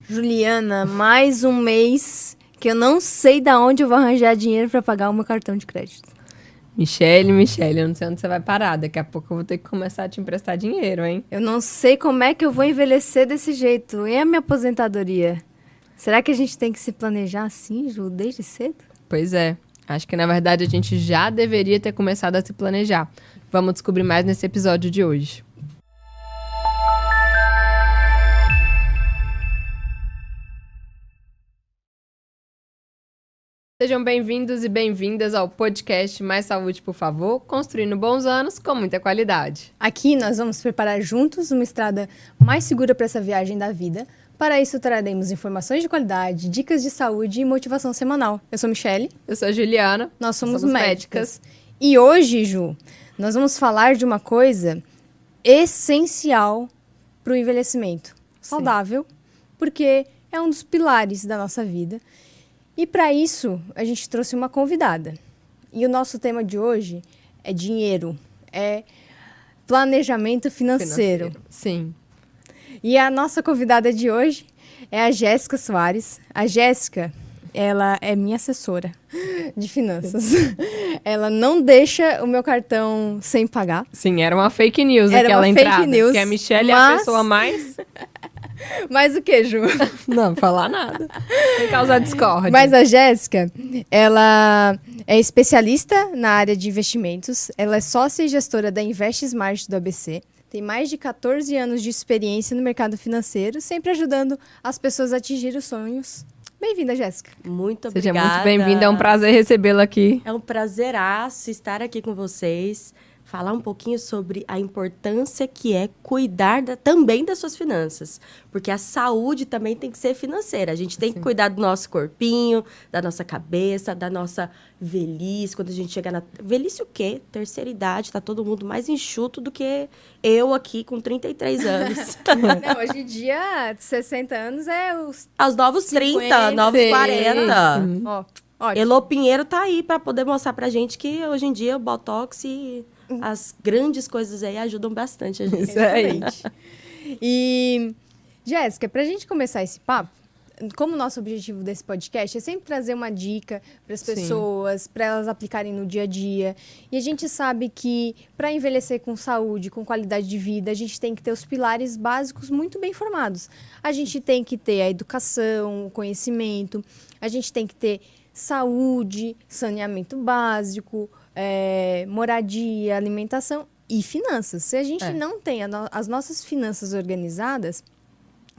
Juliana, mais um mês que eu não sei de onde eu vou arranjar dinheiro para pagar o meu cartão de crédito. Michele, eu não sei onde você vai parar. Daqui a pouco eu vou ter que começar a te emprestar dinheiro, hein? Eu não sei como é que eu vou envelhecer desse jeito. E a minha aposentadoria? Será que a gente tem que se planejar assim, Ju, desde cedo? Pois é. Acho que, na verdade, a gente já deveria ter começado a se planejar. Vamos descobrir mais nesse episódio de hoje. Sejam bem-vindos e bem-vindas ao podcast Mais Saúde, por favor, construindo bons anos com muita qualidade. Aqui nós vamos preparar juntos uma estrada mais segura para essa viagem da vida. Para isso, traremos informações de qualidade, dicas de saúde e motivação semanal. Eu sou Michele. Eu sou a Juliana. Nós somos médicas. E hoje, Ju, nós vamos falar de uma coisa essencial para o envelhecimento. Saudável, porque é um dos pilares da nossa vida. E para isso, a gente trouxe uma convidada. E o nosso tema de hoje é dinheiro, é planejamento financeiro. Sim. E a nossa convidada de hoje é a Jéssica Soares. A Jéssica, ela é minha assessora de finanças. Ela não deixa o meu cartão sem pagar. Sim, era uma fake news Era aquela uma entrada. fake news, porque a Michele é a pessoa mais... Mas o que, Ju? Não, falar nada. Sem causar discórdia. Mas a Jéssica, ela é especialista na área de investimentos. Ela é sócia e gestora da Invest Smart do ABC. Tem mais de 14 anos de experiência no mercado financeiro, sempre ajudando as pessoas a atingir os sonhos. Bem-vinda, Jéssica. Muito Seja obrigada. muito bem-vinda, é um prazer recebê-la aqui. É um prazeraço estar aqui com vocês, falar um pouquinho sobre a importância que é cuidar também das suas finanças. Porque a saúde também tem que ser financeira. A gente tem que cuidar do nosso corpinho, da nossa cabeça, da nossa velhice. Quando a gente chegar na... Velhice o quê? Terceira idade, tá todo mundo mais enxuto do que eu aqui com 33 anos. Não, hoje em dia, 60 anos é os... Aos novos 30, novos 40. Ó, ótimo. Elô Pinheiro tá aí para poder mostrar pra gente que hoje em dia o Botox e as grandes coisas aí ajudam bastante a gente. Isso aí. E, Jéssica, pra gente começar esse papo, como o nosso objetivo desse podcast é sempre trazer uma dica para as pessoas, para elas aplicarem no dia a dia. E a gente sabe que para envelhecer com saúde, com qualidade de vida, a gente tem que ter os pilares básicos muito bem formados. A gente tem que ter a educação, o conhecimento, a gente tem que ter saúde, saneamento básico, moradia, alimentação e finanças. Se a gente não tem as nossas finanças organizadas,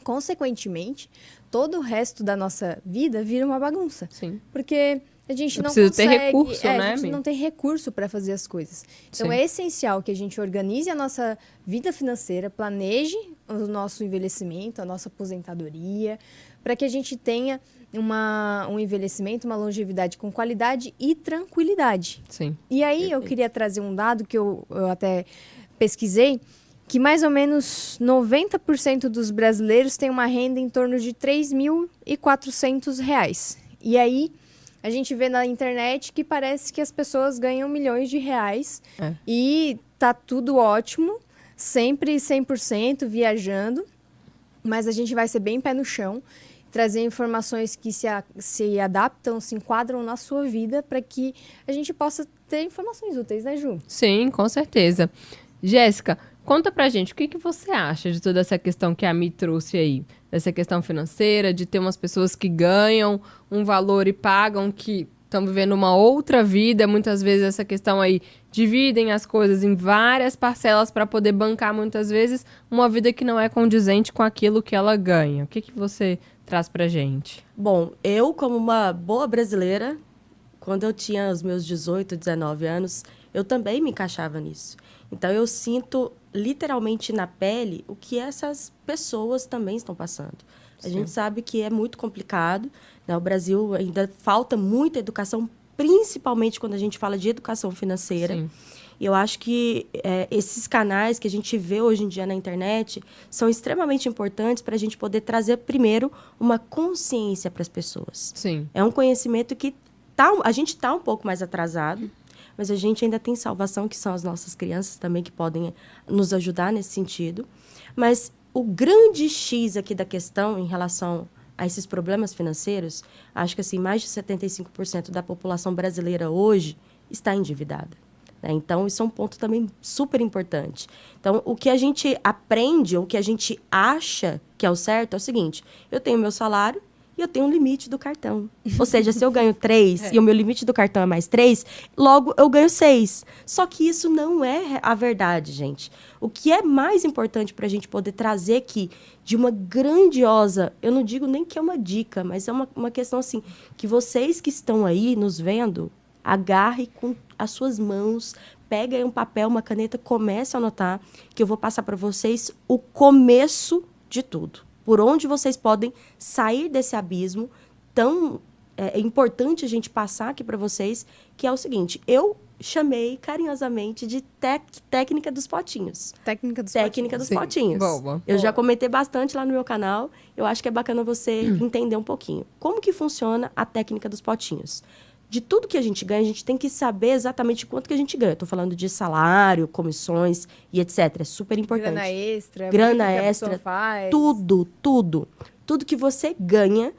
consequentemente, todo o resto da nossa vida vira uma bagunça. Sim. Porque a gente não precisa consegue... ter recurso, né, a gente Mi? não tem recurso para fazer as coisas. Então, Sim. é essencial que a gente organize a nossa vida financeira, planeje o nosso envelhecimento, a nossa aposentadoria, para que a gente tenha um envelhecimento, uma longevidade com qualidade e tranquilidade. Sim. E aí, eu queria trazer um dado que eu até pesquisei, que mais ou menos 90% dos brasileiros têm uma renda em torno de R$ 3.400. E aí, a gente vê na internet que parece que as pessoas ganham milhões de reais e tá tudo ótimo, sempre 100%, viajando, mas a gente vai ser bem pé no chão, trazer informações que se adaptam, se enquadram na sua vida para que a gente possa ter informações úteis, né, Ju? Sim, com certeza. Jéssica, conta pra gente, o que você acha de toda essa questão que a Mi trouxe aí? Dessa questão financeira, de ter umas pessoas que ganham um valor e pagam, que estão vivendo uma outra vida. Muitas vezes essa questão aí, dividem as coisas em várias parcelas para poder bancar, muitas vezes, uma vida que não é condizente com aquilo que ela ganha. O que você traz pra gente? Bom, eu, como uma boa brasileira, quando eu tinha os meus 18, 19 anos, eu também me encaixava nisso. Então, eu sinto literalmente na pele o que essas pessoas também estão passando. A gente sabe que é muito complicado, né? O Brasil ainda falta muita educação, principalmente quando a gente fala de educação financeira. Sim. E eu acho que esses canais que a gente vê hoje em dia na internet são extremamente importantes para a gente poder trazer, primeiro, uma consciência para as pessoas. Sim. É um conhecimento que a gente está um pouco mais atrasado, mas a gente ainda tem salvação, que são as nossas crianças também, que podem nos ajudar nesse sentido. Mas o grande X aqui da questão em relação a esses problemas financeiros, acho que assim, mais de 75% da população brasileira hoje está endividada. Né? Então, isso é um ponto também super importante. Então, o que a gente aprende, o que a gente acha que é o certo é o seguinte: eu tenho meu salário e eu tenho um limite do cartão. Ou seja, se eu ganho 3 e o meu limite do cartão é mais 3, logo eu ganho 6. Só que isso não é a verdade, gente. O que é mais importante para a gente poder trazer aqui de uma grandiosa, eu não digo nem que é uma dica, mas é uma questão assim, que vocês que estão aí nos vendo, agarre com as suas mãos, pega aí um papel, uma caneta, comece a anotar, que eu vou passar para vocês o começo de tudo. Por onde vocês podem sair desse abismo tão importante a gente passar aqui para vocês, que é o seguinte: eu chamei carinhosamente de técnica dos potinhos. Técnica dos potinhos. Boa. Eu já comentei bastante lá no meu canal. Eu acho que é bacana você entender um pouquinho. Como que funciona a técnica dos potinhos? De tudo que a gente ganha, a gente tem que saber exatamente quanto que a gente ganha. Estou falando de salário, comissões e etc. É super importante. Grana extra, faz. Tudo. Tudo que você ganha,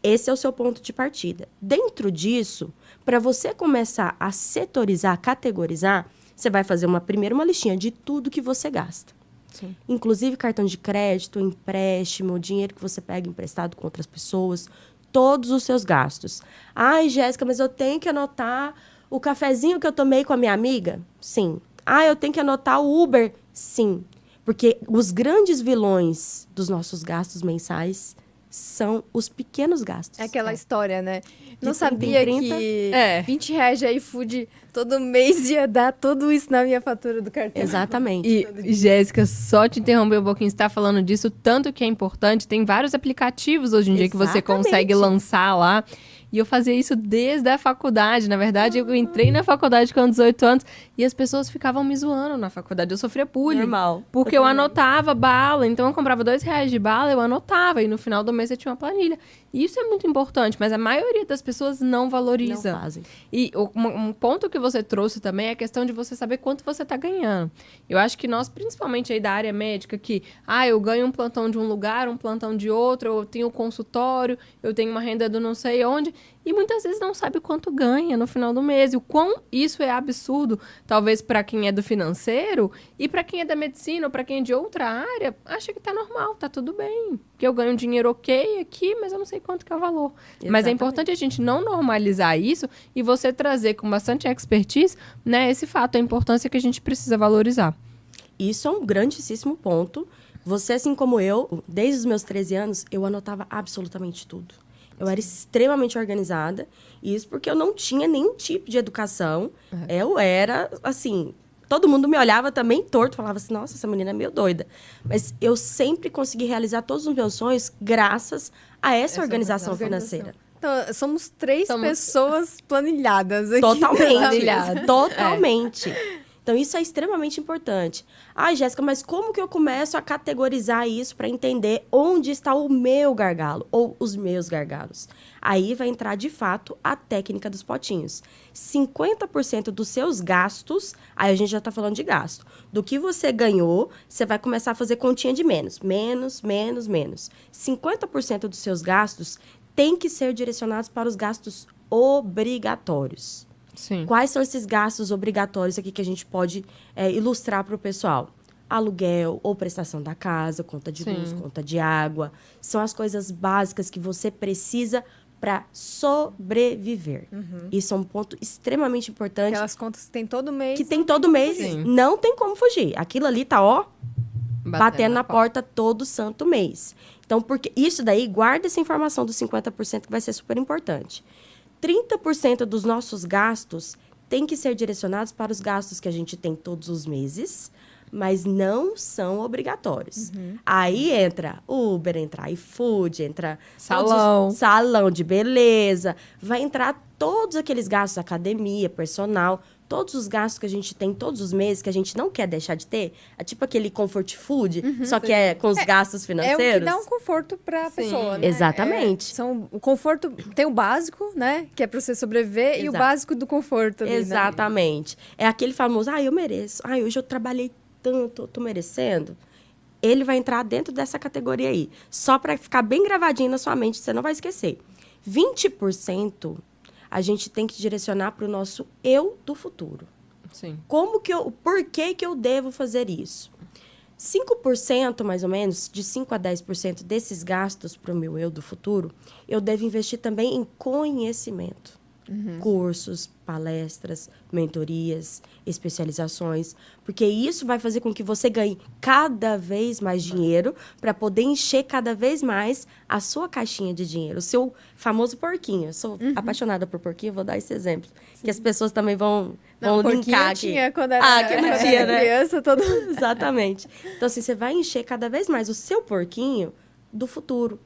esse é o seu ponto de partida. Dentro disso, para você começar a setorizar, a categorizar, você vai fazer primeiro uma listinha de tudo que você gasta. Sim. Inclusive cartão de crédito, empréstimo, dinheiro que você pega emprestado com outras pessoas, todos os seus gastos. Ai, Jéssica, mas eu tenho que anotar o cafezinho que eu tomei com a minha amiga? Sim. Ah, eu tenho que anotar o Uber? Sim. Porque os grandes vilões dos nossos gastos mensais são os pequenos gastos. É aquela história, né? Não 30, sabia 30. que R$20 de iFood todo mês ia dar tudo isso na minha fatura do cartão. Exatamente. E, Jéssica, só te interromper um pouquinho, você está falando disso, tanto que é importante. Tem vários aplicativos hoje em dia que você consegue lançar lá. E eu fazia isso desde a faculdade. Na verdade, eu entrei na faculdade com 18 anos e as pessoas ficavam me zoando na faculdade. Eu sofria bullying. Normal. Porque eu anotava bala. Então, eu comprava R$2 de bala, eu anotava. E no final do mês eu tinha uma planilha. E isso é muito importante, mas a maioria das pessoas não valoriza. Não fazem. E um ponto que você trouxe também é a questão de você saber quanto você está ganhando. Eu acho que nós, principalmente aí da área médica, que eu ganho um plantão de um lugar, um plantão de outro, eu tenho um consultório, eu tenho uma renda do não sei onde, e muitas vezes não sabe quanto ganha no final do mês. E o quão isso é absurdo, talvez para quem é do financeiro, e para quem é da medicina ou para quem é de outra área, acha que tá normal, tá tudo bem. Que eu ganho um dinheiro ok aqui, mas eu não sei quanto que é o valor. Exatamente. Mas é importante a gente não normalizar isso e você trazer com bastante expertise, né, esse fato, a importância que a gente precisa valorizar. Isso é um grandíssimo ponto. Você, assim como eu, desde os meus 13 anos, eu anotava absolutamente tudo. Eu era extremamente organizada, e isso porque eu não tinha nenhum tipo de educação. Eu era, assim, todo mundo me olhava também torto, falava assim, nossa, essa menina é meio doida. Mas eu sempre consegui realizar todos os meus sonhos graças a essa organização financeira. Então, somos três pessoas planilhadas aqui. Totalmente. Totalmente. Então, isso é extremamente importante. Jéssica, mas como que eu começo a categorizar isso para entender onde está o meu gargalo ou os meus gargalos? Aí vai entrar, de fato, a técnica dos potinhos. 50% dos seus gastos, aí a gente já está falando de gasto. Do que você ganhou, você vai começar a fazer continha de menos. Menos. 50% dos seus gastos tem que ser direcionados para os gastos obrigatórios. Sim. Quais são esses gastos obrigatórios aqui que a gente pode ilustrar para o pessoal? Aluguel ou prestação da casa, conta de luz, conta de água. São as coisas básicas que você precisa para sobreviver. Isso é um ponto extremamente importante. Aquelas contas que tem todo mês. Que tem todo mês, não tem como fugir. Aquilo ali tá, batendo na porta todo santo mês. Então, porque isso daí, guarda essa informação dos 50% que vai ser super importante. 30% dos nossos gastos tem que ser direcionados para os gastos que a gente tem todos os meses, mas não são obrigatórios. Aí entra Uber, entra iFood, entra salão de beleza, vai entrar todos aqueles gastos, academia, personal, todos os gastos que a gente tem todos os meses, que a gente não quer deixar de ter. É tipo aquele comfort food, só que é com os gastos financeiros. É o que dá um conforto para a pessoa, né? Exatamente. O conforto, tem o básico, né? Que é para você sobreviver, e o básico do conforto ali, exatamente. Né? É aquele famoso, eu mereço. Hoje eu trabalhei tanto, eu tô merecendo. ele vai entrar dentro dessa categoria aí. Só para ficar bem gravadinho na sua mente, você não vai esquecer. 20% a gente tem que direcionar para o nosso eu do futuro. Sim. Por que eu devo fazer isso? 5%, mais ou menos, de 5 a 10% desses gastos para o meu eu do futuro, eu devo investir também em conhecimento. Cursos, palestras, mentorias, especializações, porque isso vai fazer com que você ganhe cada vez mais dinheiro para poder encher cada vez mais a sua caixinha de dinheiro, o seu famoso porquinho. Eu sou apaixonada por porquinho, vou dar esse exemplo, que as pessoas também vão linkar aqui. Tinha quando era, que não tinha, né? criança, todo Exatamente. Então, assim, você vai encher cada vez mais o seu porquinho do futuro.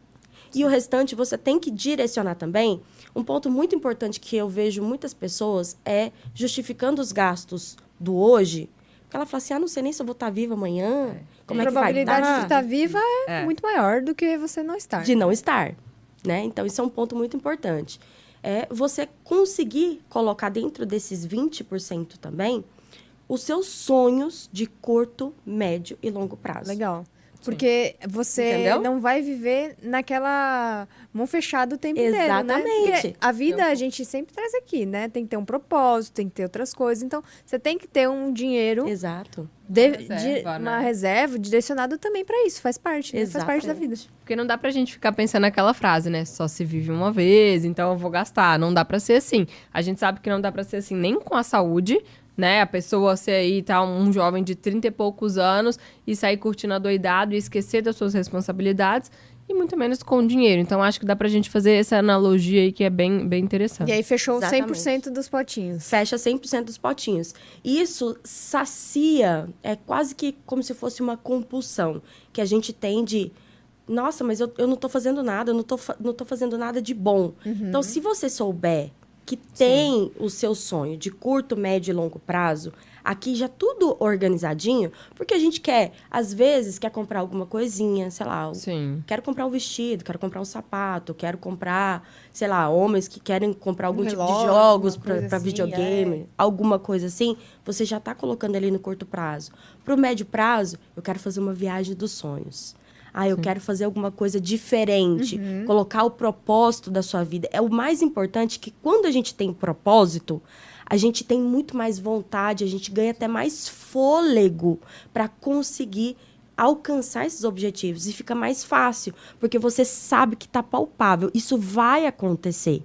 E o restante você tem que direcionar também. Um ponto muito importante que eu vejo muitas pessoas é justificando os gastos do hoje. Porque ela fala assim, não sei nem se eu vou estar viva amanhã. Como é que vai a probabilidade dar? de estar viva é muito maior do que você não estar. De não estar, né? Então, isso é um ponto muito importante. É você conseguir colocar dentro desses 20% também os seus sonhos de curto, médio e longo prazo. Legal. Porque você Entendeu? não vai viver naquela mão fechada o tempo inteiro, né? Exatamente. Porque a vida a gente sempre traz aqui, né? Tem que ter um propósito, tem que ter outras coisas. Então, você tem que ter um dinheiro, Exato. uma reserva direcionado também para isso. Faz parte, né? Faz parte da vida. Porque não dá pra gente ficar pensando naquela frase, né? Só se vive uma vez, então eu vou gastar. Não dá pra ser assim. A gente sabe que não dá pra ser assim nem com a saúde, né? A pessoa ser aí, tá, um jovem de 30 e poucos anos e sair curtindo adoidado e esquecer das suas responsabilidades e muito menos com dinheiro. Então, acho que dá pra gente fazer essa analogia aí que é bem interessante. E aí fechou Exatamente. 100% dos potinhos. Fecha 100% dos potinhos. Isso sacia, é quase que como se fosse uma compulsão que a gente tem de... Nossa, mas eu não tô fazendo nada, eu não tô fazendo nada de bom. Então, se você souber que tem o seu sonho de curto, médio e longo prazo, aqui já tudo organizadinho, porque a gente quer, às vezes, quer comprar alguma coisinha, sei lá, Sim. quero comprar um vestido, quero comprar um sapato, quero comprar, sei lá, homens que querem comprar algum tipo relógio, de jogos uma coisa para assim, videogame, alguma coisa assim, você já está colocando ali no curto prazo. Para o médio prazo, eu quero fazer uma viagem dos sonhos. Eu quero fazer alguma coisa diferente, colocar o propósito da sua vida. É o mais importante que quando a gente tem propósito, a gente tem muito mais vontade, a gente ganha até mais fôlego para conseguir alcançar esses objetivos. E fica mais fácil, porque você sabe que está palpável. Isso vai acontecer.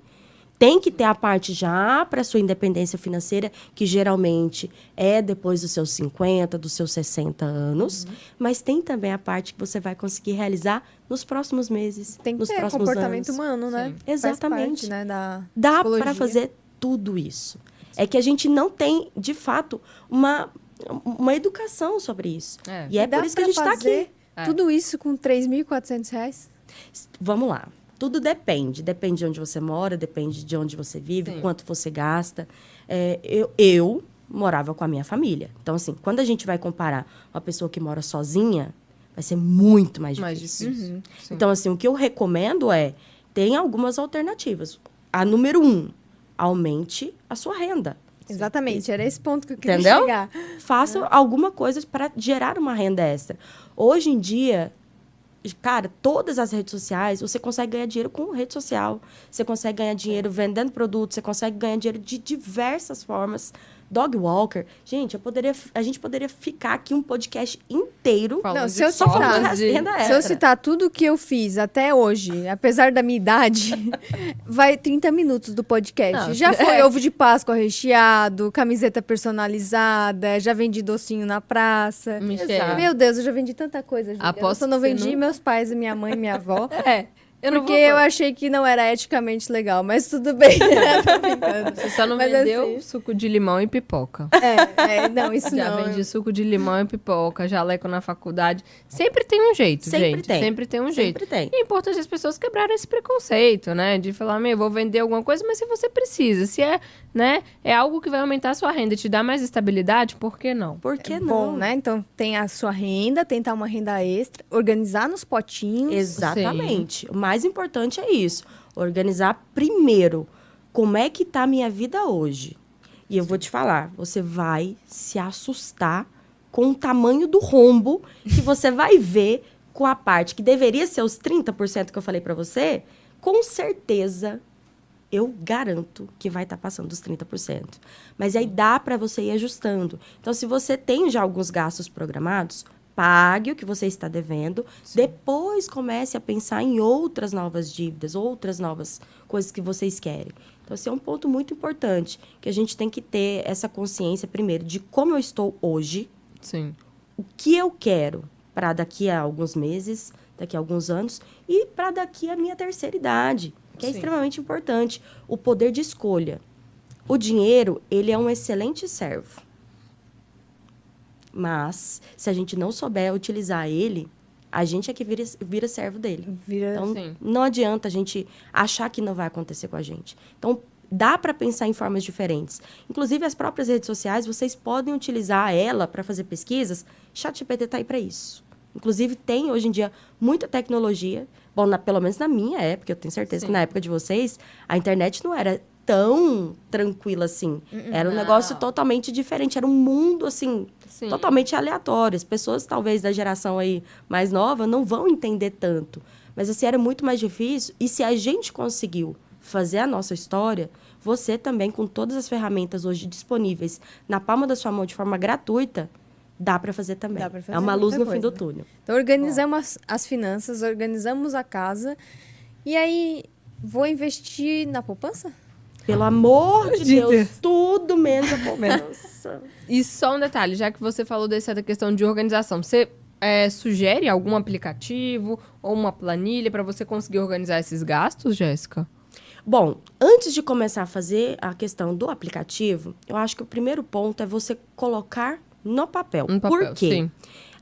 Tem que ter a parte já para a sua independência financeira, que geralmente é depois dos seus 50, dos seus 60 anos. Mas tem também a parte que você vai conseguir realizar nos próximos meses, Tem que nos ter próximos comportamento anos. humano, né? Sim. Exatamente. Faz parte, né, da Dá psicologia. para fazer tudo isso. É que a gente não tem, de fato, uma educação sobre isso. E é Dá por isso que a pra gente está aqui. fazer tudo isso com R$3.400? Vamos lá. Tudo depende. Depende de onde você mora, depende de onde você vive, Sim. quanto você gasta. Eu morava com a minha família. Então, assim, quando a gente vai comparar uma pessoa que mora sozinha, vai ser muito mais difícil. Sim. Então, assim, o que eu recomendo tem algumas alternativas. A número 1, aumente a sua renda. Exatamente, era esse ponto que eu queria Entendeu? chegar. Faça alguma coisa para gerar uma renda extra. Hoje em dia, cara, todas as redes sociais, você consegue ganhar dinheiro com rede social. Você consegue ganhar dinheiro vendendo produtos, você consegue ganhar dinheiro de diversas formas. Dog walker. Gente, a gente poderia ficar aqui um podcast inteiro Falando Não, de se eu só falando citar, de renda se extra. eu citar tudo que eu fiz até hoje, apesar da minha idade, vai 30 minutos do podcast. Não, Já foi ovo de Páscoa recheado, camiseta personalizada, já vendi docinho na praça. Michele. Meu Deus, eu já vendi tanta coisa, Julia. Aposto Eu só não que você vendi não- meus pais, minha mãe e minha avó. Eu não Porque vou... eu achei que não era eticamente legal, mas tudo bem. Tô brincando. Você só não Mas vendeu assim- suco de limão e pipoca. Não, isso Já não. vendi suco de limão e pipoca, jaleco na faculdade. Sempre tem um jeito, Sempre gente. tem. Sempre tem um jeito. Sempre tem. E é importante as pessoas quebrarem esse preconceito, né? De falar, eu vou vender alguma coisa, mas se você precisa, se é, né, é algo que vai aumentar a sua renda e te dar mais estabilidade, por que não? Por que não? Bom, né? Então, tem a sua renda, tentar uma renda extra, organizar nos potinhos. Exatamente. O mais importante é isso. Organizar primeiro como é que tá a minha vida hoje. E eu vou te falar, você vai se assustar com o tamanho do rombo que você vai ver com a parte que deveria ser os 30% que eu falei para você, com certeza eu garanto que vai estar passando dos 30%. Mas aí dá para você ir ajustando. Então, se você tem já alguns gastos programados, pague o que você está devendo. Sim. Depois comece a pensar em outras novas dívidas, outras novas coisas que vocês querem. Então, esse é um ponto muito importante, que a gente tem que ter essa consciência, primeiro, de como eu estou hoje. Sim. O que eu quero para daqui a alguns meses, daqui a alguns anos, e para daqui a minha terceira idade, que é extremamente importante. O poder de escolha. O dinheiro, ele é um excelente servo. Mas, se a gente não souber utilizar ele, a gente é que vira servo dele. Então, não adianta a gente achar que não vai acontecer com a gente. Então, dá para pensar em formas diferentes. Inclusive, as próprias redes sociais, vocês podem utilizar ela para fazer pesquisas. ChatGPT está aí para isso. Inclusive, tem, hoje em dia, muita tecnologia. Bom, pelo menos na minha época, eu tenho certeza que na época de vocês, a internet não era tão tranquila assim. Era um negócio totalmente diferente. Era um mundo, assim, totalmente aleatório. As pessoas, talvez, da geração aí mais nova, não vão entender tanto. Mas, assim, era muito mais difícil. E se a gente conseguiu fazer a nossa história, você também, com todas as ferramentas hoje disponíveis na palma da sua mão de forma gratuita, dá para fazer também. É uma luz no fim do túnel. Então, organizamos as finanças, organizamos a casa. E aí, vou investir na poupança? Pelo amor de Deus, tudo menos a poupança. E só um detalhe, já que você falou dessa questão de organização, você sugere algum aplicativo ou uma planilha para você conseguir organizar esses gastos, Jéssica? Bom, antes de começar a fazer a questão do aplicativo, eu acho que o primeiro ponto é você colocar no papel. Por quê? Sim.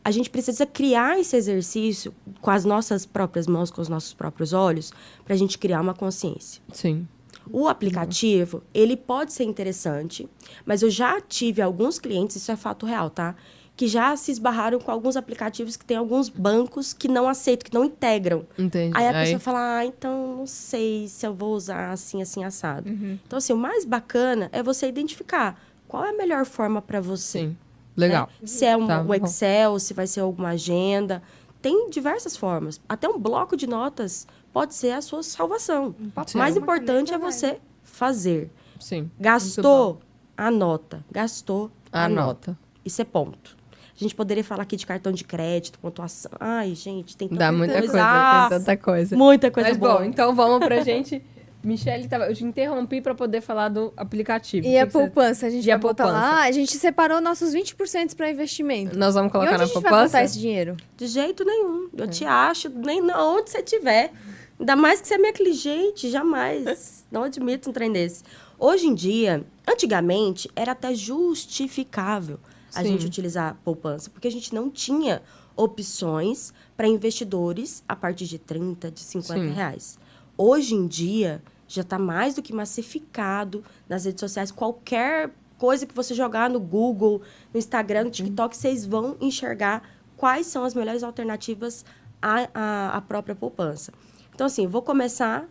A gente precisa criar esse exercício com as nossas próprias mãos, com os nossos próprios olhos, para a gente criar uma consciência. Sim. O aplicativo, ele pode ser interessante, mas eu já tive alguns clientes, isso é fato real, tá? Que já se esbarraram com alguns aplicativos que tem alguns bancos que não aceitam, que não integram. Entendi. Aí a pessoa fala, então não sei se eu vou usar assim, assim, assado. Então, assim, o mais bacana é você identificar qual é a melhor forma para você. Sim, legal. Se é um Excel, se vai ser alguma agenda. Tem diversas formas. Até um bloco de notas pode ser a sua salvação. O mais importante é você fazer. Sim. Gastou, anota. Gastou, anota. Isso é ponto. A gente poderia falar aqui de cartão de crédito, pontuação. Ai, gente, tem tanta coisa. Dá muita coisa, tem tanta coisa. Muita coisa. Mas, boa. Bom, então vamos pra gente... Michele, eu te interrompi para poder falar do aplicativo. E a poupança, a gente vai botar lá. A gente separou nossos 20% para investimento. Nós vamos colocar na poupança? E onde a gente vai botar esse dinheiro? De jeito nenhum. Eu te acho, nem onde você estiver. Ainda mais que você é minha cliente, jamais. Não admito um trem desse. Hoje em dia, antigamente, era até justificável a gente utilizar a poupança, porque a gente não tinha opções para investidores a partir de 30, de 50 reais. Hoje em dia, já está mais do que massificado nas redes sociais. Qualquer coisa que você jogar no Google, no Instagram, no TikTok, vocês vão enxergar quais são as melhores alternativas à própria poupança. Então, assim, eu vou começar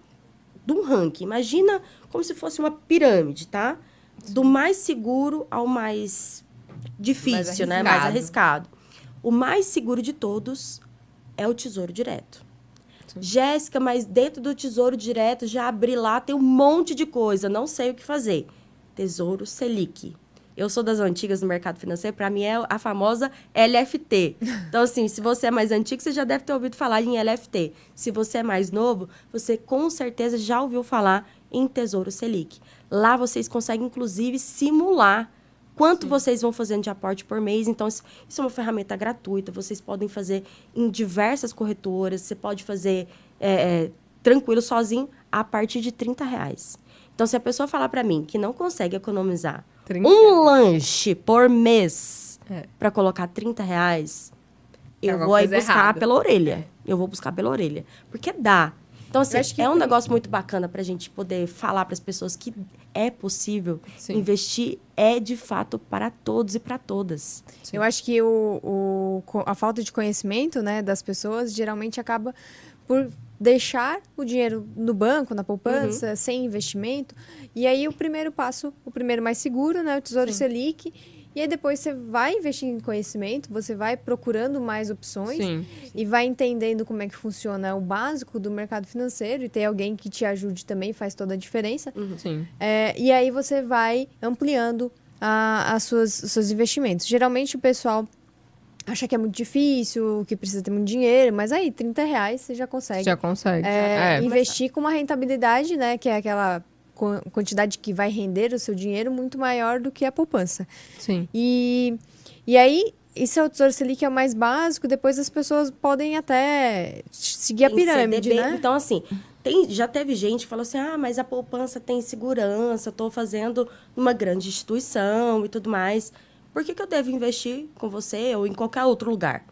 de um ranking. Imagina como se fosse uma pirâmide, tá? Do mais seguro ao mais difícil, né? Mais arriscado. O mais seguro de todos é o Tesouro Direto. Jéssica, mas dentro do Tesouro Direto, já abri lá, tem um monte de coisa, não sei o que fazer. Tesouro Selic. Eu sou das antigas no mercado financeiro, para mim é a famosa LFT. Então, assim, se você é mais antigo, você já deve ter ouvido falar em LFT. Se você é mais novo, você com certeza já ouviu falar em Tesouro Selic. Lá vocês conseguem, inclusive, simular quanto vocês vão fazendo de aporte por mês. Então, isso é uma ferramenta gratuita. Vocês podem fazer em diversas corretoras. Você pode fazer tranquilo, sozinho, a partir de R$30. Então, se a pessoa falar para mim que não consegue economizar um lanche por mês para colocar R$30, eu vou aí buscar pela orelha. Eu vou buscar pela orelha. Porque dá. Então, assim, é um negócio muito bacana para a gente poder falar para as pessoas que é possível investir, de fato, para todos e para todas. Sim. Eu acho que a falta de conhecimento, né, das pessoas geralmente acaba por deixar o dinheiro no banco, na poupança, sem investimento. E aí, o primeiro passo, o primeiro mais seguro, né, o Tesouro Selic. E aí depois você vai investindo em conhecimento, você vai procurando mais opções Sim. e vai entendendo como é que funciona o básico do mercado financeiro e ter alguém que te ajude também faz toda a diferença. Sim. E aí você vai ampliando os seus investimentos. Geralmente o pessoal acha que é muito difícil, que precisa ter muito dinheiro, mas aí R$30 você já consegue. Já consegue. Investir com uma rentabilidade, né, que é aquela quantidade que vai render o seu dinheiro muito maior do que a poupança. Sim. E aí, esse é o Tesouro Selic é o mais básico, depois as pessoas podem até seguir a pirâmide, CDB, né? Então, assim, já teve gente que falou assim, mas a poupança tem segurança, eu estou fazendo numa grande instituição e tudo mais. Por que eu devo investir com você ou em qualquer outro lugar?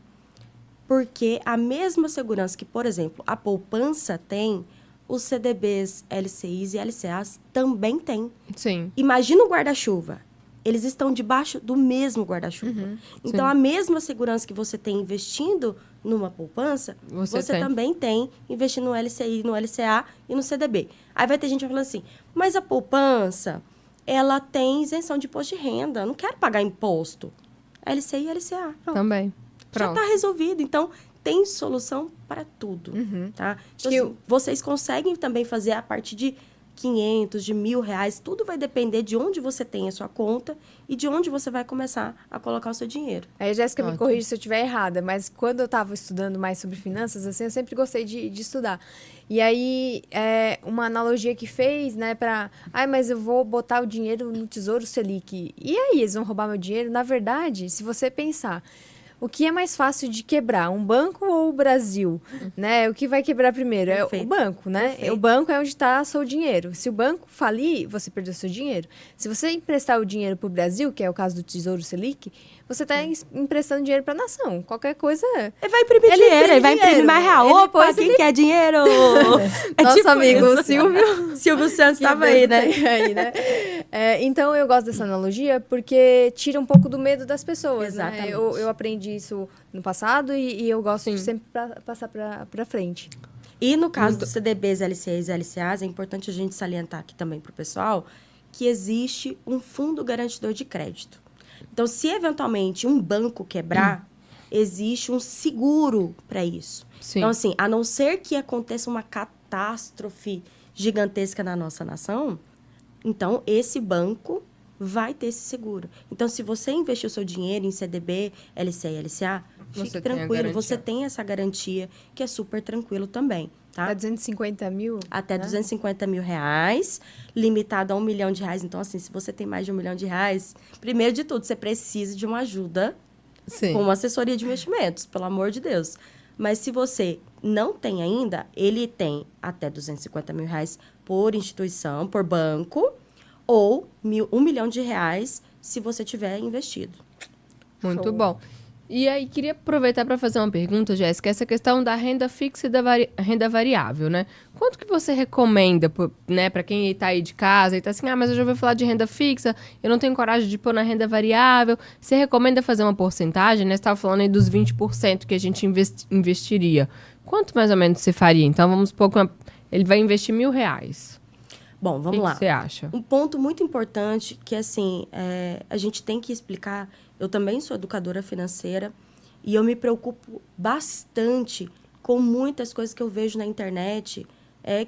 Porque a mesma segurança que, por exemplo, a poupança tem, os CDBs, LCIs e LCAs também têm. Sim. Imagina o guarda-chuva. Eles estão debaixo do mesmo guarda-chuva. Então, sim. a mesma segurança que você tem investindo numa poupança, você também tem investindo no LCI, no LCA e no CDB. Aí vai ter gente falando assim, mas a poupança, ela tem isenção de imposto de renda. Eu não quero pagar imposto. LCI e LCA. Pronto. Também. Pronto. Já está resolvido. Então, tem solução para tudo. Tá? Então, assim, vocês conseguem também fazer a partir de 500, de R$1.000. Tudo vai depender de onde você tem a sua conta e de onde você vai começar a colocar o seu dinheiro. Aí a Jéssica me corrige se eu estiver errada, mas quando eu estava estudando mais sobre finanças, assim, eu sempre gostei de estudar. E aí, uma analogia que fez, né, mas eu vou botar o dinheiro no Tesouro Selic. E aí, eles vão roubar meu dinheiro? Na verdade, se você pensar, o que é mais fácil de quebrar, um banco ou o Brasil? Né? O que vai quebrar primeiro? Perfeito. É o banco, né? Perfeito. O banco é onde está o seu dinheiro. Se o banco falir, você perdeu seu dinheiro. Se você emprestar o dinheiro para o Brasil, que é o caso do Tesouro Selic, você está emprestando dinheiro para a nação. Qualquer coisa... Ele vai imprimir dinheiro, ele vai imprimir mais real. Opa, quem quer dinheiro? Nosso tipo amigo isso. Silvio Santos estava aí, né? né? Então, eu gosto dessa analogia porque tira um pouco do medo das pessoas. Exatamente. Né? Eu aprendi isso no passado e eu gosto de sempre passar para frente. E no caso dos CDBs, LCIs e LCAs, é importante a gente salientar aqui também para o pessoal que existe um fundo garantidor de crédito. Então, se eventualmente um banco quebrar, existe um seguro para isso. Sim. Então, assim, a não ser que aconteça uma catástrofe gigantesca na nossa nação, então esse banco vai ter esse seguro. Então, se você investir o seu dinheiro em CDB, LCI e LCA, fique tranquilo, você tem essa garantia, que é super tranquilo também, tá? Até 250 mil? Até R$250 mil, limitado a R$1 milhão. Então, assim, se você tem mais de R$1 milhão, primeiro de tudo, você precisa de uma ajuda com uma assessoria de investimentos, pelo amor de Deus. Mas se você não tem ainda, ele tem até R$250 mil por instituição, por banco, ou R$1 milhão se você tiver investido. Muito bom. E aí, queria aproveitar para fazer uma pergunta, Jéssica, essa questão da renda fixa e da renda variável, né? Quanto que você recomenda, né, para quem está aí de casa e está assim, mas eu já ouvi falar de renda fixa, eu não tenho coragem de pôr na renda variável. Você recomenda fazer uma porcentagem, né? Você estava falando aí dos 20% que a gente investiria. Quanto mais ou menos você faria? Então, vamos supor que ele vai investir R$1.000. Bom, vamos lá. O que você acha? Um ponto muito importante que, assim, a gente tem que explicar. Eu também sou educadora financeira e eu me preocupo bastante com muitas coisas que eu vejo na internet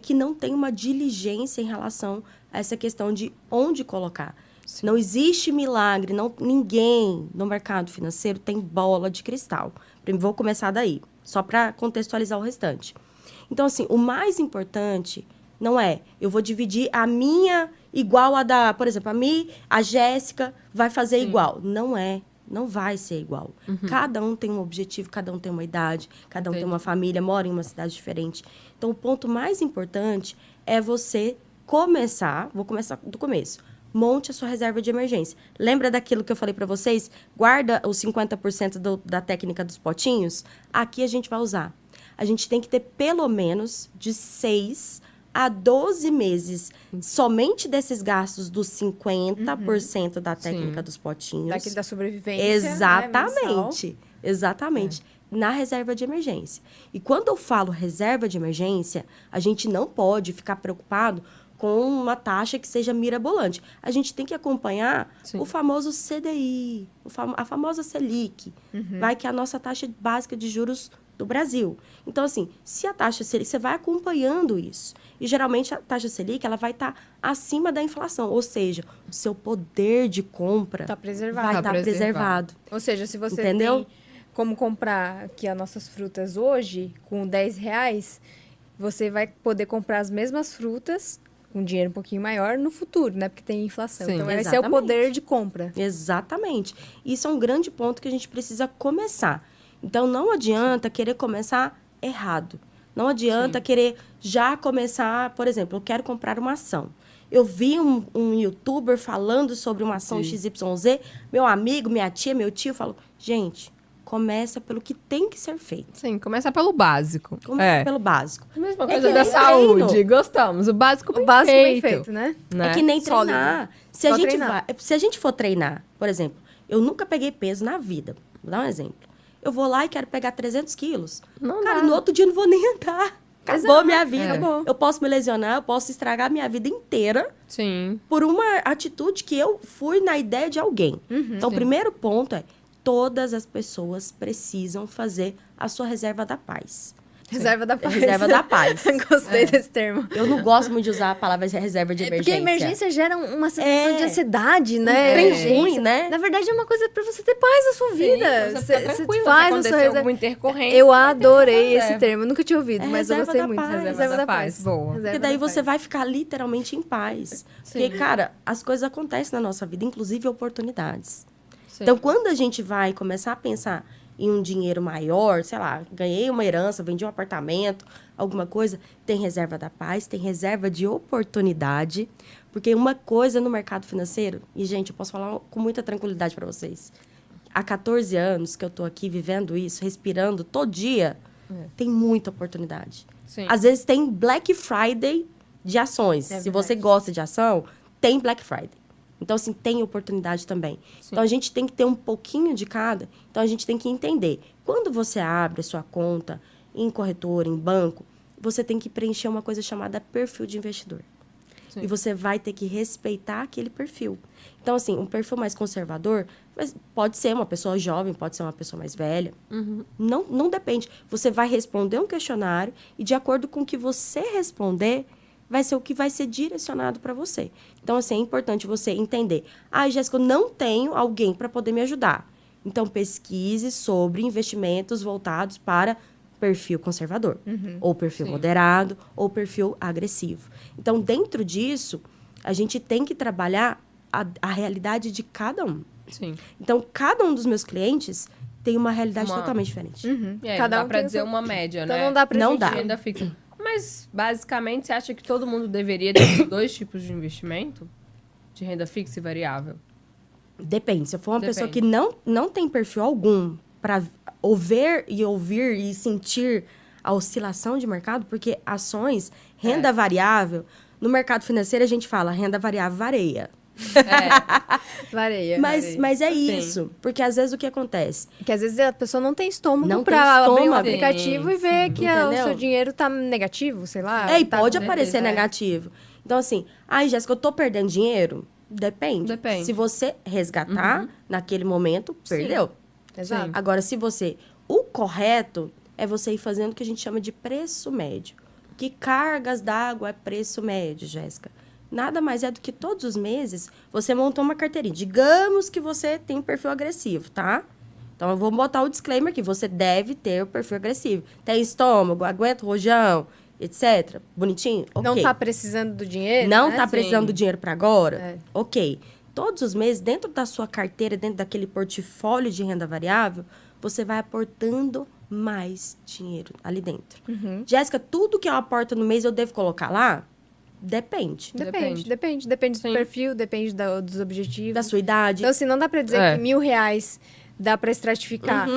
que não tem uma diligência em relação a essa questão de onde colocar. Sim. Não existe milagre, ninguém no mercado financeiro tem bola de cristal. Vou começar daí, só para contextualizar o restante. Então, assim, o mais importante não é eu vou dividir a minha igual a da... Por exemplo, a Jéssica vai fazer igual. Não vai ser igual. Cada um tem um objetivo, cada um tem uma idade, cada um tem uma família, mora em uma cidade diferente. Então, o ponto mais importante é você começar... Vou começar do começo. Monte a sua reserva de emergência. Lembra daquilo que eu falei para vocês? Guarda os 50% da técnica dos potinhos? Aqui a gente vai usar. A gente tem que ter pelo menos de 6 a 12 meses, somente desses gastos dos 50% da técnica dos potinhos. Daquele da sobrevivência. Exatamente. Exatamente. na reserva de emergência. E quando eu falo reserva de emergência, a gente não pode ficar preocupado com uma taxa que seja mirabolante. A gente tem que acompanhar o famoso CDI, a famosa Selic, que é a nossa taxa básica de juros do Brasil. Então, assim, se a taxa Selic, você vai acompanhando isso. E, geralmente, a taxa Selic, ela vai estar acima da inflação. Ou seja, o seu poder de compra vai estar preservado. Ou seja, se você Entendeu? tem como comprar aqui as nossas frutas hoje, com R$10, você vai poder comprar as mesmas frutas com dinheiro um pouquinho maior no futuro, né? Porque tem inflação. Sim, então, esse é o poder de compra. Exatamente. Isso é um grande ponto que a gente precisa começar. Então, não adianta querer começar errado. Não adianta querer já começar, por exemplo, eu quero comprar uma ação. Eu vi um youtuber falando sobre uma ação XYZ, meu amigo, minha tia, meu tio falou, gente, começa pelo que tem que ser feito. Sim, começa pelo básico. Começa pelo básico. A mesma coisa da saúde, gostamos. O básico bem feito, né? É que nem treinar. Se a gente for treinar, por exemplo, eu nunca peguei peso na vida. Vou dar um exemplo. Eu vou lá e quero pegar 300 quilos. Cara, no outro dia eu não vou nem andar. Acabou a minha vida. Eu posso me lesionar, eu posso estragar a minha vida inteira por uma atitude que eu fui na ideia de alguém. Então, o primeiro ponto é, todas as pessoas precisam fazer a sua reserva da paz. Reserva da paz. Reserva da paz. Gostei desse termo. Eu não gosto muito de usar a palavra reserva de emergência. Porque emergência gera uma sensação de ansiedade, né? Trem ruim, né? Na verdade, é uma coisa pra você ter paz na sua vida. Você faz a sua reserva. Intercorrente, eu adorei esse termo. Eu nunca tinha ouvido, mas eu gostei muito. Reserva da paz. Boa. Porque daí você vai ficar literalmente em paz. Porque, cara, as coisas acontecem na nossa vida, inclusive oportunidades. Então, quando a gente vai começar a pensar em um dinheiro maior, sei lá, ganhei uma herança, vendi um apartamento, alguma coisa, tem reserva da paz, tem reserva de oportunidade, porque uma coisa no mercado financeiro, e, gente, eu posso falar com muita tranquilidade para vocês, há 14 anos que eu tô aqui vivendo isso, respirando todo dia, tem muita oportunidade. Sim. Às vezes tem Black Friday de ações. Se você gosta de ação, tem Black Friday. Então, assim, tem oportunidade também. Sim. Então, a gente tem que ter um pouquinho de cada. Então, a gente tem que entender. Quando você abre a sua conta em corretora, em banco, você tem que preencher uma coisa chamada perfil de investidor. Sim. E você vai ter que respeitar aquele perfil. Então, assim, um perfil mais conservador pode ser uma pessoa jovem, pode ser uma pessoa mais velha. Não depende. Você vai responder um questionário e, de acordo com o que você responder, vai ser o que vai ser direcionado para você. Então, assim, é importante você entender. Jéssica, eu não tenho alguém para poder me ajudar. Então, pesquise sobre investimentos voltados para perfil conservador. Ou perfil moderado, ou perfil agressivo. Então, dentro disso, a gente tem que trabalhar a realidade de cada um. Sim. Então, cada um dos meus clientes tem uma realidade totalmente diferente. Cada dá para dizer uma média, então, né? Não dá pra não gente... dá. Renda fixa. Mas, basicamente, você acha que todo mundo deveria ter dois tipos de investimento? De renda fixa e variável? Depende. Se eu for uma pessoa que não tem perfil algum para ouvir e sentir a oscilação de mercado, porque ações, renda variável, no mercado financeiro a gente fala renda variável vareia. Vareia. Mas é isso. Porque às vezes o que acontece? Porque às vezes a pessoa não tem estômago para abrir um aplicativo e ver que o seu dinheiro tá negativo, sei lá. E pode aparecer negativo. Então, assim, Jéssica, eu tô perdendo dinheiro? Depende. Se você resgatar naquele momento, perdeu. Exato. Agora, o correto é você ir fazendo o que a gente chama de preço médio. Que cargas d'água é preço médio, Jéssica? Nada mais é do que todos os meses você montou uma carteirinha. Digamos que você tem um perfil agressivo, tá? Então, eu vou botar o disclaimer aqui. Você deve ter o perfil agressivo. Tem estômago, aguenta o rojão, etc. Bonitinho? Ok. Não tá precisando do dinheiro, Não tá precisando do dinheiro para agora? Ok. Todos os meses, dentro da sua carteira, dentro daquele portfólio de renda variável, você vai aportando mais dinheiro ali dentro. Jéssica, tudo que eu aporto no mês eu devo colocar lá? Depende. Depende do perfil, depende dos objetivos. Da sua idade. Então, assim, não dá pra dizer que R$1.000 dá pra estratificar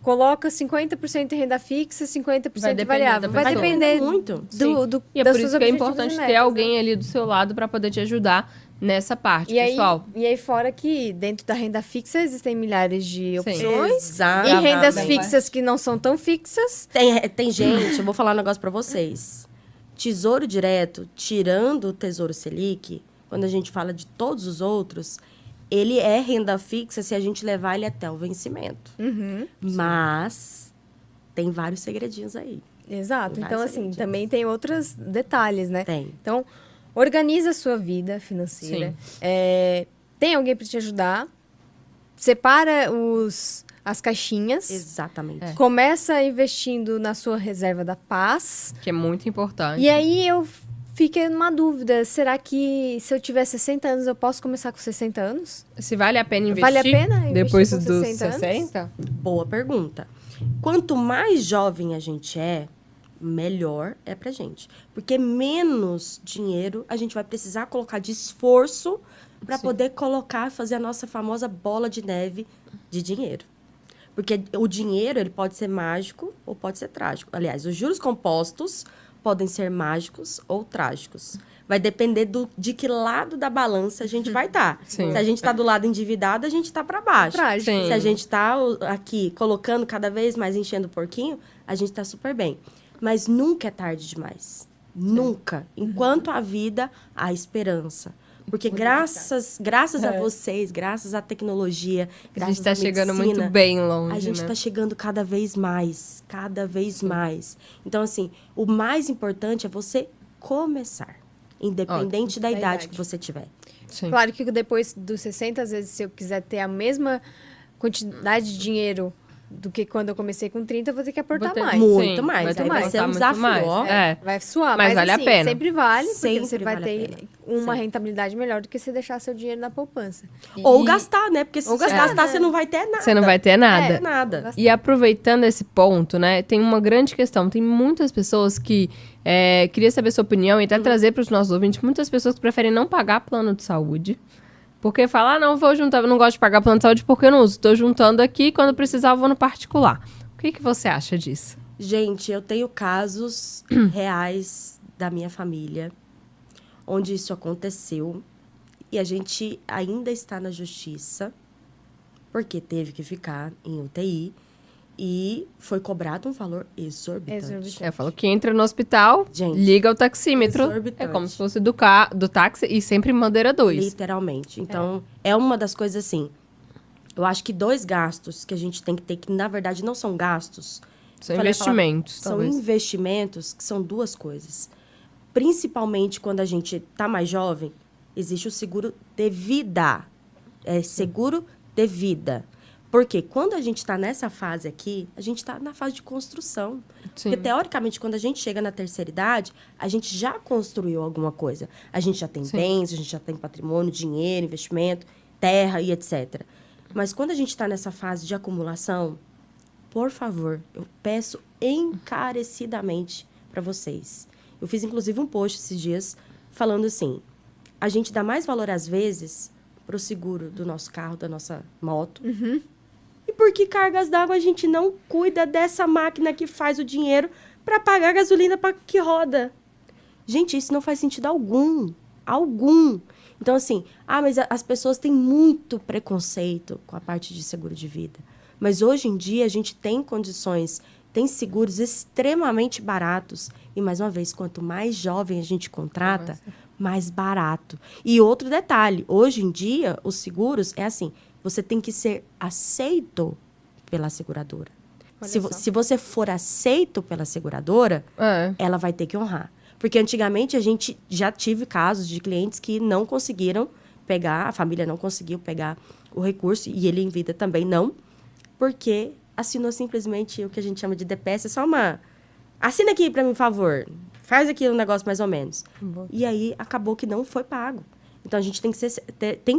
coloca 50% em renda fixa, 50% Vai em depender variável. da Vai pessoa. depender muito. E é das por suas isso que é objetivos importante e ter metas, alguém ali do seu lado para poder te ajudar nessa parte, pessoal. E aí, fora que dentro da renda fixa existem milhares de opções. Exato. E rendas Exatamente. fixas que não são tão fixas. Tem gente, eu vou falar um negócio pra vocês. Tesouro direto, tirando o Tesouro Selic, quando a gente fala de todos os outros, ele é renda fixa se a gente levar ele até o vencimento. Mas tem vários segredinhos aí. Exato. Tem Então, vários assim, segredinhos. também tem outros detalhes, né? Tem. Então, organiza a sua vida financeira. Tem alguém para te ajudar. Separa as caixinhas. Exatamente. Começa investindo na sua reserva da paz. Que é muito importante. E aí eu fiquei numa dúvida. Será que se eu tiver 60 anos, eu posso começar com 60 anos? Se vale a pena investir Vale a pena investir depois com dos 60 anos? 60? Boa pergunta. Quanto mais jovem a gente é, melhor é pra gente. Porque menos dinheiro a gente vai precisar colocar de esforço para poder colocar, fazer a nossa famosa bola de neve de dinheiro. Porque o dinheiro, ele pode ser mágico ou pode ser trágico. Aliás, os juros compostos podem ser mágicos ou trágicos. Vai depender de que lado da balança a gente vai estar. Sim. Se a gente está do lado endividado, a gente está para baixo. Trágico. Sim. Se a gente está aqui colocando cada vez mais, enchendo o porquinho, a gente está super bem. Mas nunca é tarde demais. Nunca. Enquanto há vida, há esperança. Porque graças a vocês, graças à tecnologia, A graças gente tá à chegando medicina, muito bem longe, a gente né? está chegando cada vez mais. Cada vez mais. Então, assim, o mais importante é você começar. Independente da idade que você tiver. Sim. Claro que depois dos 60, às vezes, se eu quiser ter a mesma quantidade de dinheiro do que quando eu comecei com 30, eu vou ter que aportar Vou ter- mais. Muito Sim, mais. vai ter Aí que vai ser aportar um muito desafio, mais. ó. É. Vai suar, Mas mas vale a assim, pena. sempre vale, porque Sempre você vai vale a ter pena. uma Sim. rentabilidade melhor do que você deixar seu dinheiro na poupança. Ou E- gastar, né? Porque se Ou você gastar, gastar, né? você não vai ter nada. Você não vai ter nada. É, nada. Gastar. E aproveitando esse ponto, né, tem uma grande questão. Tem muitas pessoas que queria saber sua opinião e até trazer para os nossos ouvintes. Muitas pessoas que preferem não pagar plano de saúde. Porque falar, não vou juntar, não gosto de pagar plano de saúde porque eu não uso. Estou juntando aqui, quando precisar eu vou no particular. O que você acha disso? Gente, eu tenho casos reais da minha família onde isso aconteceu e a gente ainda está na justiça porque teve que ficar em UTI e foi cobrado um valor exorbitante. Eu falo que entra no hospital, Gente, liga o taxímetro. exorbitante. É como se fosse do táxi e sempre bandeira 2. Literalmente. Então, é uma das coisas assim. Eu acho que 2 gastos que a gente tem que ter, que na verdade não são gastos. São Falei a palavra- investimentos, São talvez. investimentos que são 2 coisas. Principalmente quando a gente tá mais jovem, existe o seguro de vida. É seguro de vida. Porque quando a gente está nessa fase aqui, a gente está na fase de construção. Sim. Porque, teoricamente, quando a gente chega na terceira idade, a gente já construiu alguma coisa. A gente já tem bens, a gente já tem patrimônio, dinheiro, investimento, terra e etc. Mas quando a gente está nessa fase de acumulação, por favor, eu peço encarecidamente para vocês. Eu fiz, inclusive, um post esses dias falando assim, a gente dá mais valor, às vezes, para o seguro do nosso carro, da nossa moto. E por que cargas d'água a gente não cuida dessa máquina que faz o dinheiro para pagar a gasolina para que roda? Gente, isso não faz sentido algum. Algum. Então, assim, mas as pessoas têm muito preconceito com a parte de seguro de vida. Mas hoje em dia a gente tem condições, tem seguros extremamente baratos. E, mais uma vez, quanto mais jovem a gente contrata, mais barato. E outro detalhe, hoje em dia, os seguros é assim, você tem que ser aceito pela seguradora. Se você for aceito pela seguradora, ela vai ter que honrar. Porque antigamente a gente já tive casos de clientes que não conseguiram pegar, a família não conseguiu pegar o recurso, e ele em vida também não, porque assinou simplesmente o que a gente chama de DPS, é só uma... Assina aqui para mim, por favor. Faz aqui um negócio mais ou menos. E aí acabou que não foi pago. Então a gente tem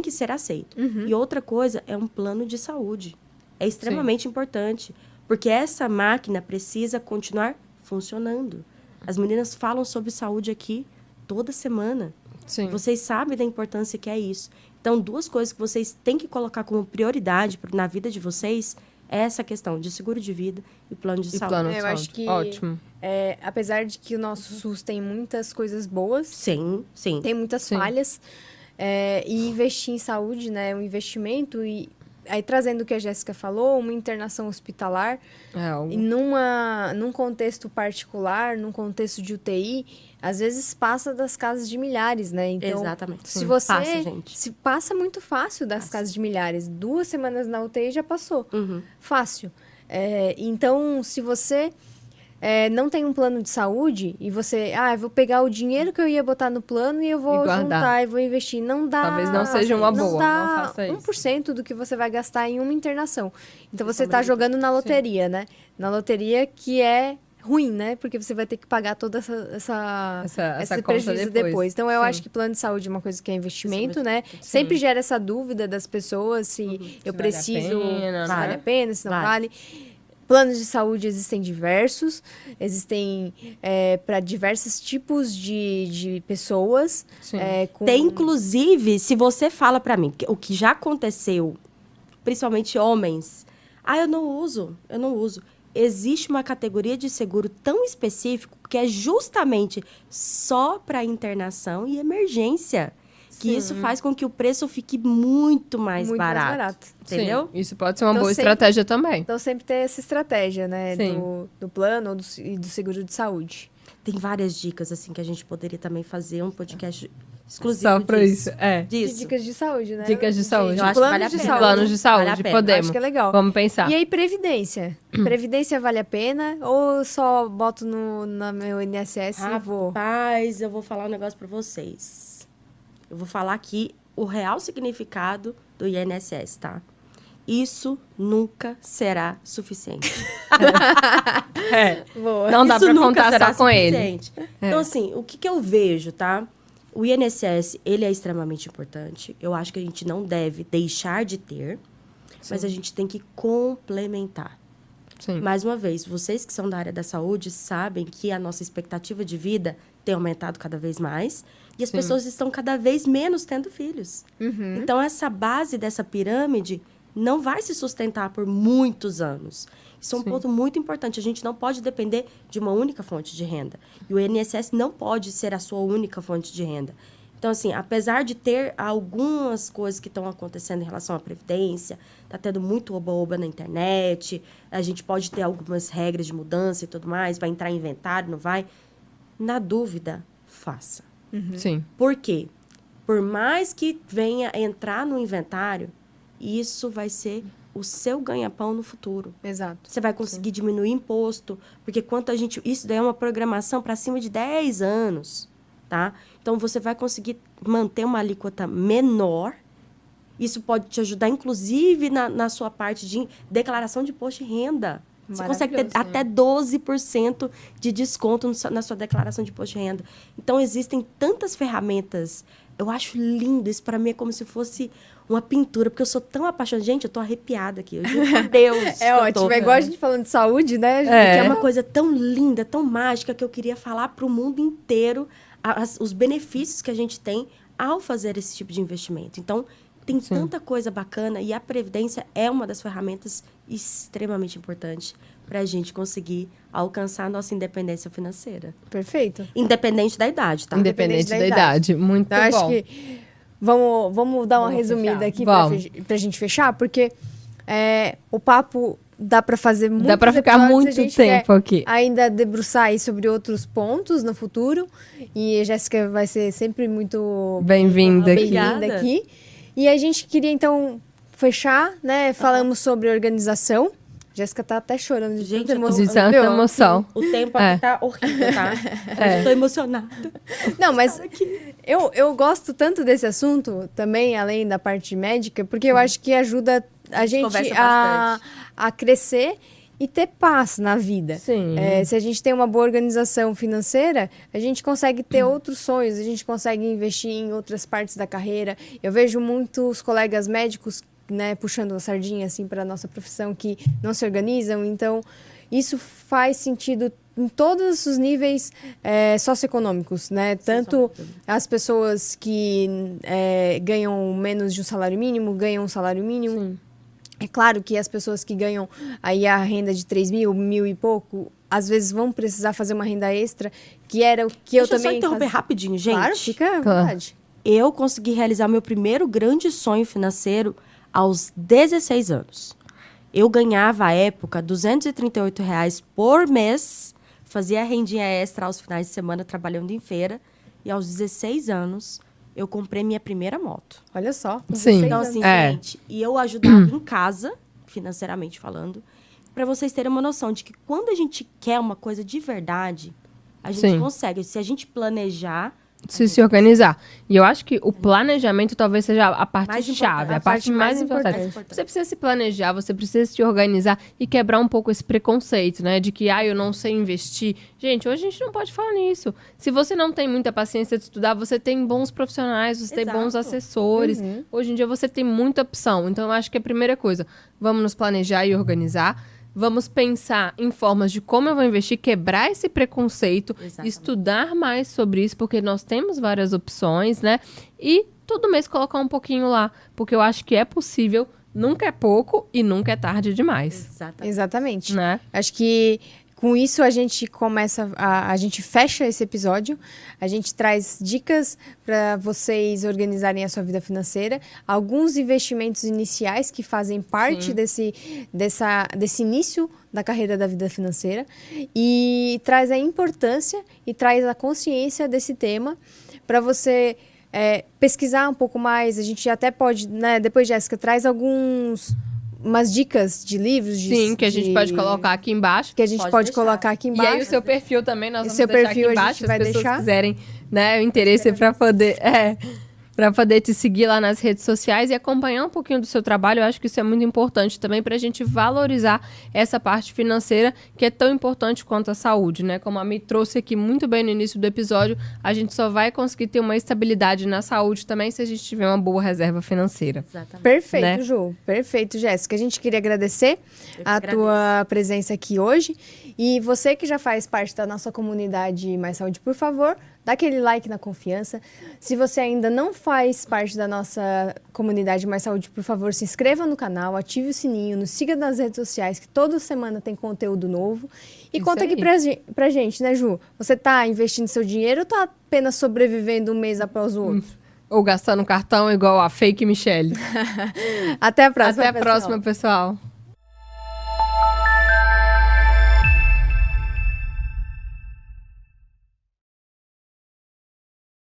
que ser aceito. E outra coisa é um plano de saúde. É extremamente importante, porque essa máquina precisa continuar funcionando. As meninas falam sobre saúde aqui toda semana. Sim. Vocês sabem da importância que é isso. Então, 2 coisas que vocês têm que colocar como prioridade na vida de vocês é essa questão de seguro de vida e plano de saúde. Plano de Eu saúde. acho que, Ótimo. apesar de que o nosso SUS tem muitas coisas boas, Sim. tem muitas Sim. falhas, e investir em saúde, né, é um investimento, e aí trazendo o que a Jéssica falou, uma internação hospitalar, Algo. e num contexto particular, num contexto de UTI, às vezes passa das casas de milhares, né? Então, Exatamente. se você... Passa, gente. Se passa muito fácil das casas de milhares. 2 semanas na UTI já passou. Fácil. Então, se você não tem um plano de saúde e você... eu vou pegar o dinheiro que eu ia botar no plano e eu vou guardar. juntar e vou investir. Não dá... Talvez não seja uma boa, Não dá não faça isso. 1% do que você vai gastar em uma internação. Então, você está jogando na loteria, né? Na loteria que é ruim, né? Porque você vai ter que pagar toda esse conta prejuízo depois. Então, eu Sim. acho que plano de saúde é uma coisa que é investimento, Sim. né? Sempre gera essa dúvida das pessoas se eu vale a preciso, pena, se né? vale a pena, se não Vale. vale. Planos de saúde existem diversos, existem para diversos tipos de pessoas. Sim. Tem, inclusive, se você fala pra mim o que já aconteceu, principalmente homens, eu não uso. Existe uma categoria de seguro tão específico que é justamente só para internação e emergência. Que isso faz com que o preço fique muito mais Muito mais barato. barato. Entendeu? Sim, isso pode ser uma Então, boa sempre- estratégia também. Então, sempre ter essa estratégia, né? Sim. Do plano e do seguro de saúde. Tem várias dicas, assim, que a gente poderia também fazer um podcast exclusivo Só pra disso. isso. De Disso. dicas de saúde, né? Dicas de saúde. Eu acho que Planos vale a de pena. saúde. Planos de saúde, Vale a pena. podemos. Acho que é legal. Vamos pensar. E aí, previdência? Previdência vale a pena? Ou só boto no meu INSS e vou? Rapaz, eu vou falar um negócio pra vocês. Eu vou falar aqui o real significado do INSS, tá? Isso nunca será suficiente. Boa. Não dá Isso pra nunca contar será só com ele. suficiente. Então, assim, o que eu vejo, tá? O INSS, ele é extremamente importante. Eu acho que a gente não deve deixar de ter, mas a gente tem que complementar. Sim. Mais uma vez, vocês que são da área da saúde sabem que a nossa expectativa de vida tem aumentado cada vez mais e as pessoas estão cada vez menos tendo filhos. Então, essa base dessa pirâmide não vai se sustentar por muitos anos. Isso é um ponto muito importante. A gente não pode depender de uma única fonte de renda. E o INSS não pode ser a sua única fonte de renda. Então, assim, apesar de ter algumas coisas que estão acontecendo em relação à Previdência, está tendo muito oba-oba na internet, a gente pode ter algumas regras de mudança e tudo mais, vai entrar em inventário, não vai? Na dúvida, faça. Sim. Por quê? Por mais que venha entrar no inventário, isso vai ser o seu ganha-pão no futuro. Exato. Você vai conseguir diminuir imposto, porque isso daí é uma programação para cima de 10 anos, tá? Então, você vai conseguir manter uma alíquota menor. Isso pode te ajudar, inclusive, na sua parte de declaração de imposto de renda. Você consegue ter Maravilhoso, até 12% de desconto na sua declaração de imposto de renda. Então, existem tantas ferramentas. Eu acho lindo. Isso, para mim, é como se fosse uma pintura, porque eu sou tão apaixonada. Gente, eu tô arrepiada aqui. Eu juro por Deus. É ótimo. É igual a gente falando de saúde, né? Que é uma coisa tão linda, tão mágica, que eu queria falar para o mundo inteiro os benefícios que a gente tem ao fazer esse tipo de investimento. Então, tem tanta coisa bacana e a Previdência é uma das ferramentas extremamente importantes para a gente conseguir alcançar a nossa independência financeira. Perfeito. Independente da idade, tá? Independente da idade. Muito Então, bom. acho que vamos dar uma Vamos resumida fechar. aqui Vamos. pra gente fechar, porque o papo dá pra fazer muito. Dá pra ficar muito tempo aqui. Ainda debruçar aí sobre outros pontos no futuro. E a Jéssica vai ser sempre muito Bem-vinda aqui. Obrigada. aqui. E a gente queria, então, fechar, né? Falamos sobre organização. Jéssica tá até chorando de Gente, tanta eu tô- emoção. De tanta viu? emoção. O tempo aqui tá horrível, tá? Eu tô emocionada. Não, mas eu gosto tanto desse assunto também, além da parte médica, porque eu acho que ajuda a gente conversa bastante. a crescer e ter paz na vida. Sim. Se a gente tem uma boa organização financeira, a gente consegue ter outros sonhos, a gente consegue investir em outras partes da carreira. Eu vejo muitos colegas médicos, né, puxando a sardinha assim para nossa profissão, que não se organizam. Então, isso faz sentido em todos os níveis socioeconômicos, né? Tanto as pessoas que ganham menos de um salário mínimo, ganham um salário mínimo. É claro que as pessoas que ganham aí a renda de 3 mil, 1.000 e pouco, às vezes vão precisar fazer uma renda extra, que era o que eu Deixa eu também só interromper fazia. rapidinho, gente. Claro, fica à Claro. vontade. Eu consegui realizar meu primeiro grande sonho financeiro aos 16 anos. Eu ganhava, à época, R$ 238 por mês, fazia rendinha extra aos finais de semana trabalhando em feira, e aos 16 anos eu comprei minha primeira moto. Olha só. com Sim. 16 Então, anos. assim, É. gente, e eu ajudava em casa, financeiramente falando, para vocês terem uma noção de que quando a gente quer uma coisa de verdade, a gente Sim. consegue. Se a gente planejar, Se organizar. E eu acho que o planejamento talvez seja a parte Mais chave, importante. a parte mais importante. importante. Você precisa se planejar, você precisa se organizar e quebrar um pouco esse preconceito, né? De que, eu não sei investir. Gente, hoje a gente não pode falar nisso. Se você não tem muita paciência de estudar, você tem bons profissionais, você tem bons Exato. assessores. Hoje em dia você tem muita opção. Então, eu acho que a primeira coisa, vamos nos planejar e organizar. Vamos pensar em formas de como eu vou investir, quebrar esse preconceito, Exatamente. estudar mais sobre isso, porque nós temos várias opções, né? E todo mês colocar um pouquinho lá, porque eu acho que é possível, nunca é pouco e nunca é tarde demais, Exatamente. Exatamente. né? Acho que com isso a gente começa, a gente fecha esse episódio, a gente traz dicas para vocês organizarem a sua vida financeira, alguns investimentos iniciais que fazem parte desse início da carreira da vida financeira e traz a importância e traz a consciência desse tema para você pesquisar um pouco mais. A gente até pode, né, depois, Jéssica, traz umas dicas de livros. Sim, que a gente pode colocar aqui embaixo. Que a gente pode deixar. colocar aqui E embaixo. aí o seu perfil também, nós O vamos seu deixar perfil aqui a embaixo, gente se vai as pessoas deixar. quiserem, né, o interesse para poder te seguir lá nas redes sociais e acompanhar um pouquinho do seu trabalho. Eu acho que isso é muito importante também para a gente valorizar essa parte financeira que é tão importante quanto a saúde, né? Como a Mi trouxe aqui muito bem no início do episódio, a gente só vai conseguir ter uma estabilidade na saúde também se a gente tiver uma boa reserva financeira. Exatamente. Perfeito, né? Ju. Perfeito, Jéssica. A gente queria agradecer que a tua presença aqui hoje. E você que já faz parte da nossa comunidade Mais Saúde, por favor, dá aquele like na confiança. Se você ainda não faz parte da nossa comunidade Mais Saúde, por favor, se inscreva no canal, ative o sininho, nos siga nas redes sociais, que toda semana tem conteúdo novo. E Isso conta aqui aí. pra gente, né, Ju? Você tá investindo seu dinheiro ou tá apenas sobrevivendo um mês após o outro? Ou gastando cartão igual a fake Michelle. Até a próxima, Até a pessoal. próxima, pessoal.